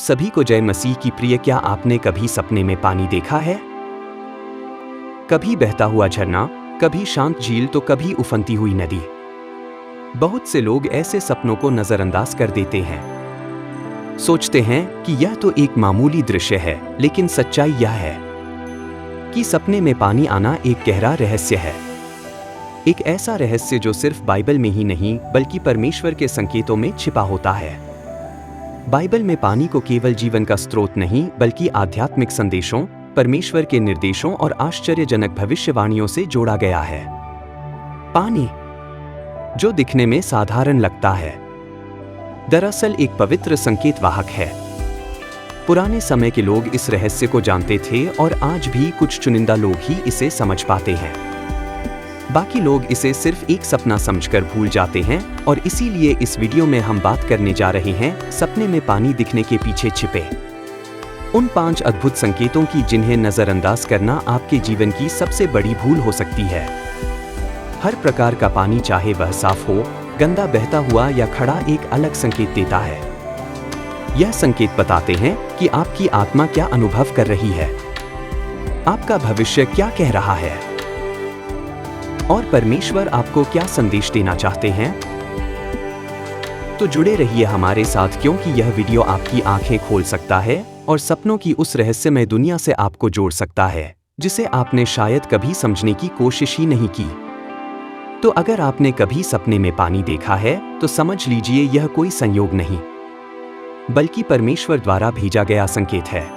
सभी को जय मसीह की प्रिय। क्या आपने कभी सपने में पानी देखा है? कभी बहता हुआ झरना, कभी शांत झील तो कभी उफनती हुई नदी। बहुत से लोग ऐसे सपनों को नजरअंदाज कर देते हैं। सोचते हैं कि यह तो एक मामूली दृश्य है, लेकिन सच्चाई यह है कि सपने में पानी आना एक गहरा रहस्य है। एक ऐसा रहस्य जो सिर्फ बाइबल में ही नहीं बल्कि परमेश्वर के संकेतों में छिपा होता है। बाइबल में पानी को केवल जीवन का स्रोत नहीं बल्कि आध्यात्मिक संदेशों, परमेश्वर के निर्देशों और आश्चर्यजनक भविष्यवाणियों से जोड़ा गया है। पानी, जो दिखने में साधारण लगता है, दरअसल एक पवित्र संकेतवाहक है। पुराने समय के लोग इस रहस्य को जानते थे और आज भी कुछ चुनिंदा लोग ही इसे समझ पाते हैं। बाकी लोग इसे सिर्फ एक सपना समझकर भूल जाते हैं और इसीलिए इस वीडियो में हम बात करने जा रहे हैं सपने में पानी दिखने के पीछे छिपे उन 5 अद्भुत संकेतों की जिन्हें नजरअंदाज करना आपके जीवन की सबसे बड़ी भूल हो सकती है। हर प्रकार का पानी, चाहे वह साफ हो, गंदा, बहता हुआ या खड़ा, एक अलग संकेत देता है। यह संकेत बताते हैं कि आपकी आत्मा क्या अनुभव कर रही है, आपका भविष्य क्या कह रहा है और परमेश्वर आपको क्या संदेश देना चाहते हैं। तो जुड़े रहिए हमारे साथ, क्योंकि यह वीडियो आपकी आंखें खोल सकता है और सपनों की उस रहस्यमय दुनिया से आपको जोड़ सकता है जिसे आपने शायद कभी समझने की कोशिश ही नहीं की। तो अगर आपने कभी सपने में पानी देखा है तो समझ लीजिए यह कोई संयोग नहीं बल्कि परमेश्वर द्वारा भेजा गया संकेत है।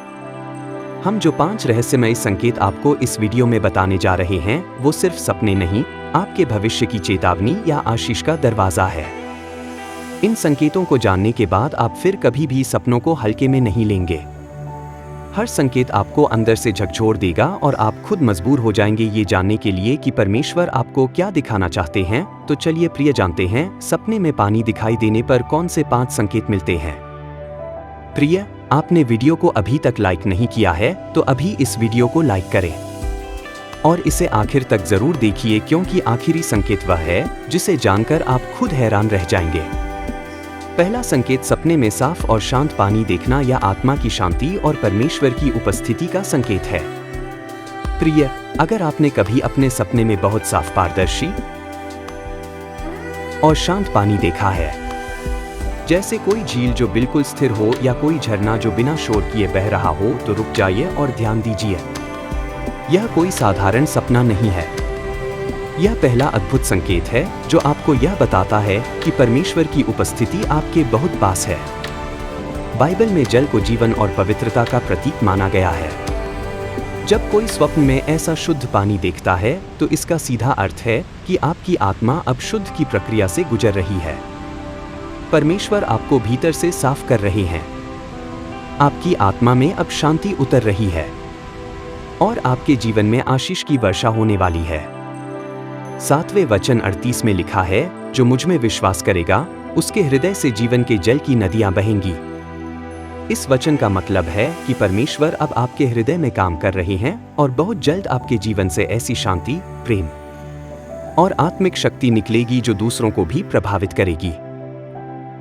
हम जो 5 रहस्यमय संकेत आपको इस वीडियो में बताने जा रहे हैं वो सिर्फ सपने नहीं, आपके भविष्य की चेतावनी या आशीष का दरवाजा है। इन संकेतों को जानने के बाद आप फिर कभी भी सपनों को हल्के में नहीं लेंगे। हर संकेत आपको अंदर से झकझोर देगा और आप खुद मजबूर हो जाएंगे ये जानने के लिए कि परमेश्वर आपको क्या दिखाना चाहते हैं। तो चलिए प्रिय, जानते हैं सपने में पानी दिखाई देने पर कौन से 5 संकेत मिलते हैं। प्रिय, आपने वीडियो को अभी तक लाइक नहीं किया है तो अभी इस वीडियो को लाइक करें और इसे आखिर तक जरूर देखिए, क्योंकि आखिरी संकेत वह है जिसे जानकर आप खुद हैरान रह जाएंगे। पहला संकेत, सपने में साफ और शांत पानी देखना या आत्मा की शांति और परमेश्वर की उपस्थिति का संकेत है। प्रिय, अगर आपने कभी अपने सपने में बहुत साफ, पारदर्शी और शांत पानी देखा है, जैसे कोई झील जो बिल्कुल स्थिर हो या कोई झरना जो बिना शोर किए बह रहा हो, तो रुक जाइए और ध्यान दीजिए। यह कोई साधारण सपना नहीं है। यह पहला अद्भुत संकेत है जो आपको यह बताता है कि परमेश्वर की उपस्थिति आपके बहुत पास है। बाइबल में जल को जीवन और पवित्रता का प्रतीक माना गया है। जब कोई स्वप्न में ऐसा शुद्ध पानी देखता है तो इसका सीधा अर्थ है कि आपकी आत्मा अब शुद्ध की प्रक्रिया से गुजर रही है। परमेश्वर आपको भीतर से साफ कर रहे हैं। आपकी आत्मा में अब शांति उतर रही है और आपके जीवन में आशीष की वर्षा होने वाली है। 7वें वचन 38 में लिखा है, जो मुझ में विश्वास करेगा उसके हृदय से जीवन के जल की नदियां बहेंगी। इस वचन का मतलब है कि परमेश्वर अब आपके हृदय में काम कर रहे हैं और बहुत जल्द आपके जीवन से ऐसी शांति, प्रेम और आत्मिक शक्ति निकलेगी जो दूसरों को भी प्रभावित करेगी।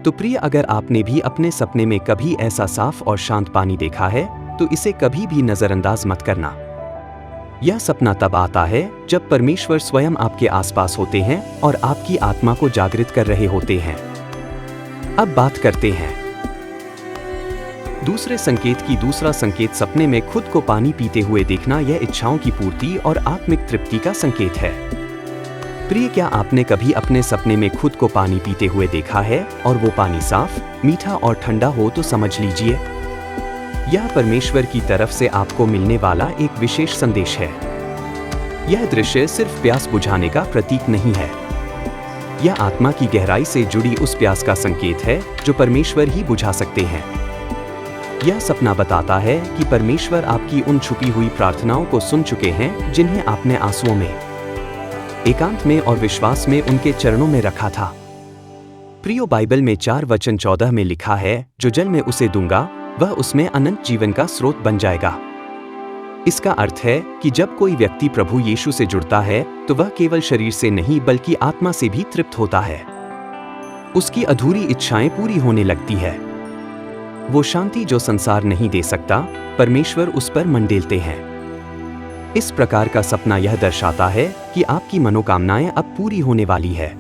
तो प्रिय, अगर आपने भी अपने सपने में कभी ऐसा साफ और शांत पानी देखा है तो इसे कभी भी नजरअंदाज मत करना। यह सपना तब आता है जब परमेश्वर स्वयं आपके आसपास होते हैं और आपकी आत्मा को जागृत कर रहे होते हैं। अब बात करते हैं दूसरे संकेत की। दूसरा संकेत, सपने में खुद को पानी पीते हुए देखना यह इच्छाओं की पूर्ति और आत्मिक तृप्ति का संकेत है। प्रिय, क्या आपने कभी अपने सपने में खुद को पानी पीते हुए देखा है और वो पानी साफ, मीठा और ठंडा हो, तो समझ लीजिए यह परमेश्वर की तरफ से आपको मिलने वाला एक विशेष संदेश है। यह दृश्य सिर्फ प्यास बुझाने का प्रतीक नहीं है, यह आत्मा की गहराई से जुड़ी उस प्यास का संकेत है जो परमेश्वर ही बुझा सकते हैं। यह सपना बताता है कि परमेश्वर आपकी उन छुपी हुई प्रार्थनाओं को सुन चुके हैं जिन्हें आपने आंसुओं में, एकांत में और विश्वास में उनके चरणों में रखा था। प्रियो, बाइबल में 4 वचन 14 में लिखा है, जो जल में उसे दूंगा वह उसमें अनंत जीवन का स्रोत बन जाएगा। इसका अर्थ है कि जब कोई व्यक्ति प्रभु यीशु से जुड़ता है तो वह केवल शरीर से नहीं बल्कि आत्मा से भी तृप्त होता है। उसकी अधूरी इच्छाएं पूरी होने लगती है। वो शांति जो संसार नहीं दे सकता, परमेश्वर उस पर मंडेलते हैं। इस प्रकार का सपना यह दर्शाता है कि आपकी मनोकामनाएं अब पूरी होने वाली है।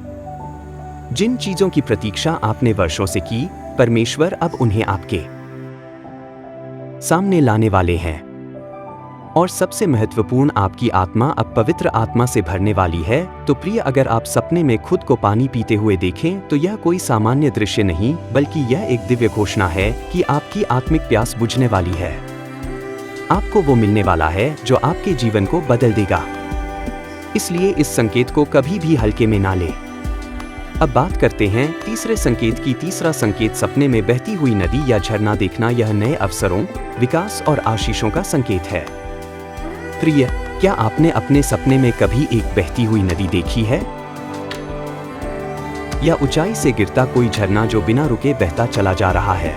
जिन चीजों की प्रतीक्षा आपने वर्षों से की, परमेश्वर अब उन्हें आपके सामने लाने वाले हैं। और सबसे महत्वपूर्ण, आपकी आत्मा अब पवित्र आत्मा से भरने वाली है। तो प्रिय, अगर आप सपने में खुद को पानी पीते हुए देखें तो यह कोई सामान्य दृश्य नहीं, बल्कि यह एक दिव्य घोषणा है कि आपकी आत्मिक प्यास बुझने वाली है। आपको वो मिलने वाला है जो आपके जीवन को बदल देगा। इसलिए इस संकेत को कभी भी हल्के में ना लें। अब बात करते हैं तीसरे संकेत की। तीसरा संकेत सपने में बहती हुई नदी या झरना देखना। यह नए अवसरों, विकास और आशीषों का संकेत है। प्रिय, क्या आपने अपने सपने में कभी एक बहती हुई नदी देखी है, या ऊंचाई से गिरता कोई झरना जो बिना रुके बहता चला जा रहा है?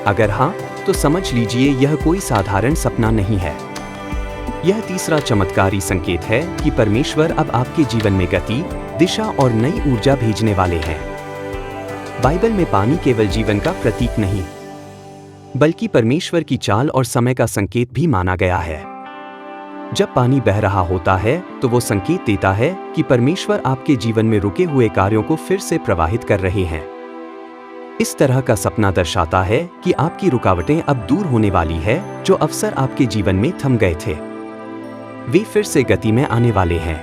अगर हाँ, तो समझ लीजिए यह कोई साधारण सपना नहीं है। यह तीसरा चमत्कारी संकेत है कि परमेश्वर अब आपके जीवन में गति, दिशा और नई ऊर्जा भेजने वाले हैं। बाइबल में पानी केवल जीवन का प्रतीक नहीं, बल्कि परमेश्वर की चाल और समय का संकेत भी माना गया है। जब पानी बह रहा होता है तो वो संकेत देता है कि परमेश्वर आपके जीवन में रुके हुए कार्यों को फिर से प्रवाहित कर रहे हैं। इस तरह का सपना दर्शाता है कि आपकी रुकावटें अब दूर होने वाली है। जो अवसर आपके जीवन में थम गए थे, वे फिर से गति में आने वाले हैं।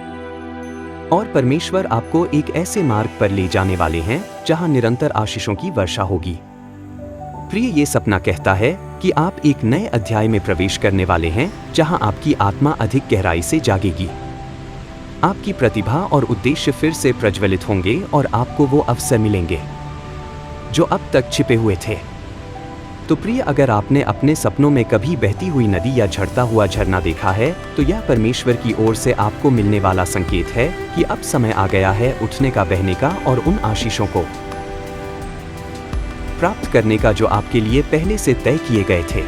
और परमेश्वर आपको एक ऐसे मार्ग पर ले जाने वाले हैं जहां निरंतर आशीषों की वर्षा होगी। प्रिय, ये सपना कहता है कि आप एक नए अध्याय में प्रवेश करने वाले हैं जहां आपकी आत्मा अधिक गहराई से जागेगी। आपकी प्रतिभा और उद्देश्य फिर से प्रज्वलित होंगे और आपको वो अवसर मिलेंगे जो अब तक छिपे हुए थे। तो प्रिय, अगर आपने अपने सपनों में कभी बहती हुई नदी या झड़ता हुआ झरना देखा है, तो यह परमेश्वर की ओर से आपको मिलने वाला संकेत है कि अब समय आ गया है उठने का, बहने का और उन आशीषों को प्राप्त करने का जो आपके लिए पहले से तय किए गए थे।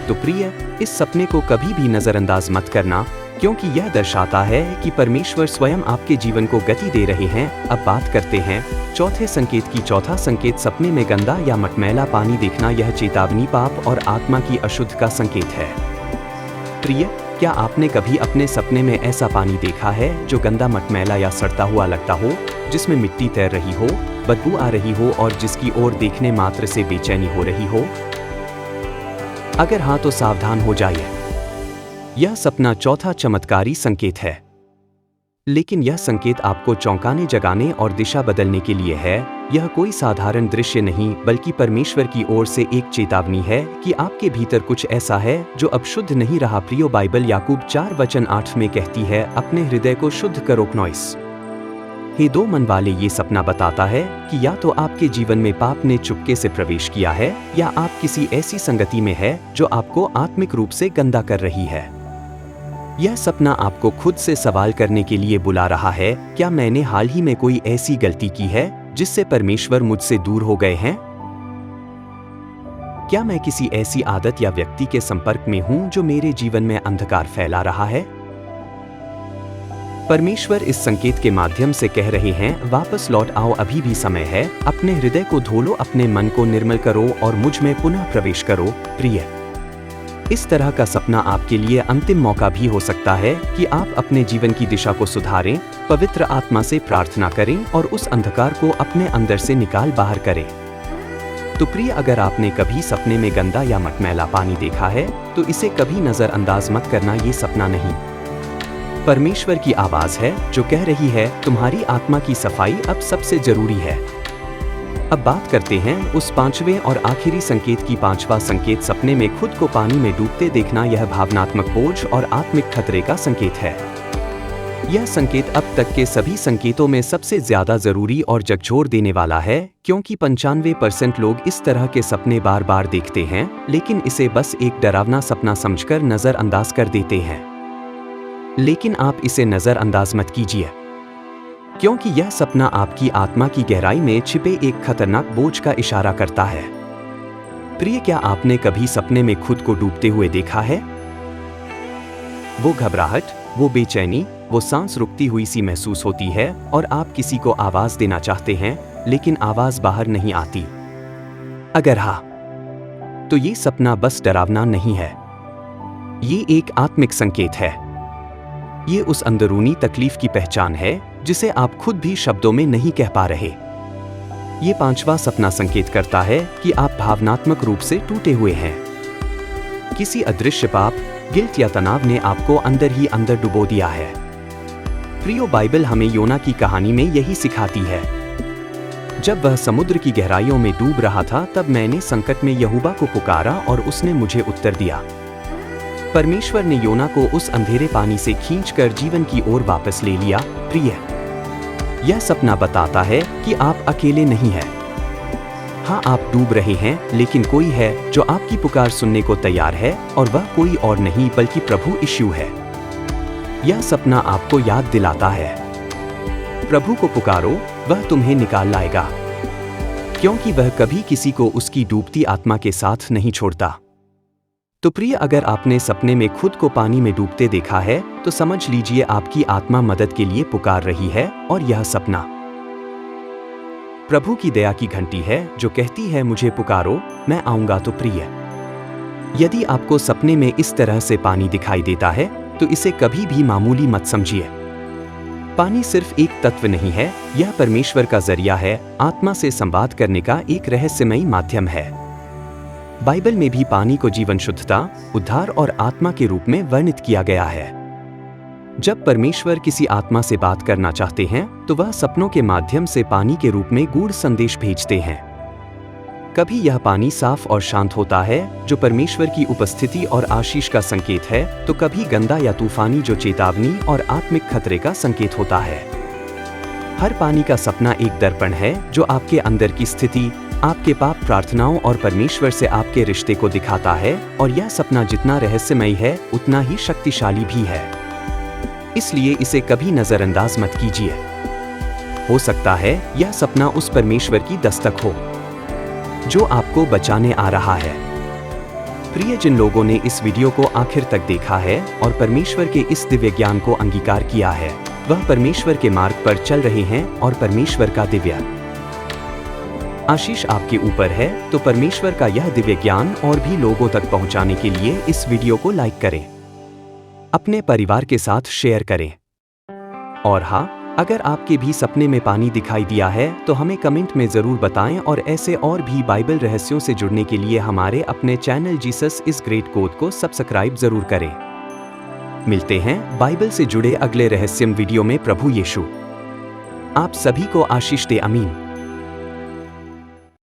तो प्रिय, इस सपने को कभी भी नजरअंदाज मत करना, क्योंकि यह दर्शाता है कि परमेश्वर स्वयं आपके जीवन को गति दे रहे हैं। अब बात करते हैं चौथे संकेत की। चौथा संकेत सपने में गंदा या मटमैला पानी देखना। यह चेतावनी, पाप और आत्मा की अशुद्ध का संकेत है। प्रिय, क्या आपने कभी अपने सपने में ऐसा पानी देखा है जो गंदा, मटमैला या सड़ता हुआ लगता हो, जिसमें मिट्टी तैर रही हो, बदबू आ रही हो और जिसकी ओर देखने मात्र से बेचैनी हो रही हो? अगर हाँ, तो सावधान हो जाइए। यह सपना चौथा चमत्कारी संकेत है, लेकिन यह संकेत आपको चौंकाने, जगाने और दिशा बदलने के लिए है। यह कोई साधारण दृश्य नहीं, बल्कि परमेश्वर की ओर से एक चेतावनी है कि आपके भीतर कुछ ऐसा है जो अब शुद्ध नहीं रहा। प्रियो, बाइबल याकूब 4:8 में कहती है, अपने हृदय को शुद्ध करो। नॉइस हे दो मन वाले, ये सपना बताता है कि या तो आपके जीवन में पाप ने चुपके से प्रवेश किया है, या आप किसी ऐसी संगति में है जो आपको आत्मिक रूप से गंदा कर रही है। यह सपना आपको खुद से सवाल करने के लिए बुला रहा है, क्या मैंने हाल ही में कोई ऐसी गलती की है जिससे परमेश्वर मुझसे दूर हो गए हैं? क्या मैं किसी ऐसी आदत या व्यक्ति के संपर्क में हूं जो मेरे जीवन में अंधकार फैला रहा है? परमेश्वर इस संकेत के माध्यम से कह रहे हैं, वापस लौट आओ, अभी भी समय है। अपने हृदय को धो लो, अपने मन को निर्मल करो और मुझ में पुनः प्रवेश करो। प्रिय, इस तरह का सपना आपके लिए अंतिम मौका भी हो सकता है कि आप अपने जीवन की दिशा को सुधारें, पवित्र आत्मा से प्रार्थना करें और उस अंधकार को अपने अंदर से निकाल बाहर करें। तो प्रिय, अगर आपने कभी सपने में गंदा या मटमैला पानी देखा है, तो इसे कभी नजरअंदाज मत करना। ये सपना नहीं, परमेश्वर की आवाज है जो कह रही है, तुम्हारी आत्मा की सफाई अब सबसे जरूरी है। अब बात करते हैं उस पांचवें और आखिरी संकेत की। पांचवा संकेत सपने में खुद को पानी में डूबते देखना। यह भावनात्मक बोझ और आत्मिक खतरे का संकेत है। यह संकेत अब तक के सभी संकेतों में सबसे ज्यादा जरूरी और झकझोर देने वाला है, क्योंकि 95% लोग इस तरह के सपने बार बार देखते हैं, लेकिन इसे बस एक डरावना सपना समझकर नजरअंदाज कर देते हैं। लेकिन आप इसे नजरअंदाज मत कीजिए, क्योंकि यह सपना आपकी आत्मा की गहराई में छिपे एक खतरनाक बोझ का इशारा करता है। प्रिय, क्या आपने कभी सपने में खुद को डूबते हुए देखा है? वो घबराहट, वो बेचैनी, वो सांस रुकती हुई सी महसूस होती है और आप किसी को आवाज देना चाहते हैं, लेकिन आवाज बाहर नहीं आती। अगर हाँ, तो ये सपना बस डरावना नहीं है, ये एक आत्मिक संकेत है। ये उस अंदरूनी तकलीफ की पहचान है जिसे आप खुद भी शब्दों में नहीं कह पा रहे। ये पांचवा सपना संकेत करता है कि आप भावनात्मक रूप से टूटे हुए हैं। किसी अदृश्य पाप, गिल्ट या तनाव ने आपको अंदर ही अंदर डुबो दिया है। प्रियो, बाइबल हमें योना की कहानी में यही सिखाती है। जब वह समुद्र की गहराइयों में डूब रहा था, तब मैंने संकट में यहोवा को पुकारा और उसने मुझे उत्तर दिया। परमेश्वर ने योना को उस अंधेरे पानी से खींचकर जीवन की ओर वापस ले लिया। प्रिय, यह सपना बताता है कि आप अकेले नहीं हैं। हाँ, आप डूब रहे हैं, लेकिन कोई है जो आपकी पुकार सुनने को तैयार है, और वह कोई और नहीं बल्कि प्रभु यीशु है। यह सपना आपको याद दिलाता है, प्रभु को पुकारो, वह तुम्हें निकाल लाएगा, क्योंकि वह कभी किसी को उसकी डूबती आत्मा के साथ नहीं छोड़ता। तो प्रिय, अगर आपने सपने में खुद को पानी में डूबते देखा है, तो समझ लीजिए आपकी आत्मा मदद के लिए पुकार रही है, और यह सपना प्रभु की दया की घंटी है जो कहती है, मुझे पुकारो, मैं आऊंगा। तो प्रिय, यदि आपको सपने में इस तरह से पानी दिखाई देता है, तो इसे कभी भी मामूली मत समझिए। पानी सिर्फ एक तत्व नहीं है, यह परमेश्वर का जरिया है, आत्मा से संवाद करने का एक रहस्यमयी माध्यम है। बाइबल में भी पानी को जीवन, शुद्धता, उद्धार और आत्मा के रूप में वर्णित किया गया है। जब परमेश्वर किसी आत्मा से बात करना चाहते हैं, तो वह सपनों के माध्यम से पानी के रूप में गूढ़ संदेश भेजते हैं। कभी यह पानी साफ और शांत होता है, जो परमेश्वर की उपस्थिति और आशीष का संकेत है, तो कभी गंदा या तूफानी, जो चेतावनी और आत्मिक खतरे का संकेत होता है। हर पानी का सपना एक दर्पण है जो आपके अंदर की स्थिति, आपके पाप, प्रार्थनाओं और परमेश्वर से आपके रिश्ते को दिखाता है, और यह सपना जितना रहस्यमयी है, उतना ही शक्तिशाली भी है। इसलिए इसे कभी नजरअंदाज मत कीजिए। हो सकता है यह सपना उस परमेश्वर की दस्तक हो जो आपको बचाने आ रहा है। प्रिय, जिन लोगों ने इस वीडियो को आखिर तक देखा है और परमेश्वर के इस दिव्य ज्ञान को अंगीकार किया है, वह परमेश्वर के मार्ग पर चल रहे हैं, और परमेश्वर का दिव्य आशीष आपके ऊपर है। तो परमेश्वर का यह दिव्य ज्ञान और भी लोगों तक पहुंचाने के लिए इस वीडियो को लाइक करें, अपने परिवार के साथ शेयर करें। और हाँ, अगर आपके भी सपने में पानी दिखाई दिया है, तो हमें कमेंट में जरूर बताएं, और ऐसे और भी बाइबल रहस्यों से जुड़ने के लिए हमारे अपने चैनल जीसस इज ग्रेट को सब्सक्राइब जरूर करें। मिलते हैं बाइबल से जुड़े अगले रहस्यमय वीडियो में। प्रभु यीशु आप सभी को आशीष दे। आमीन।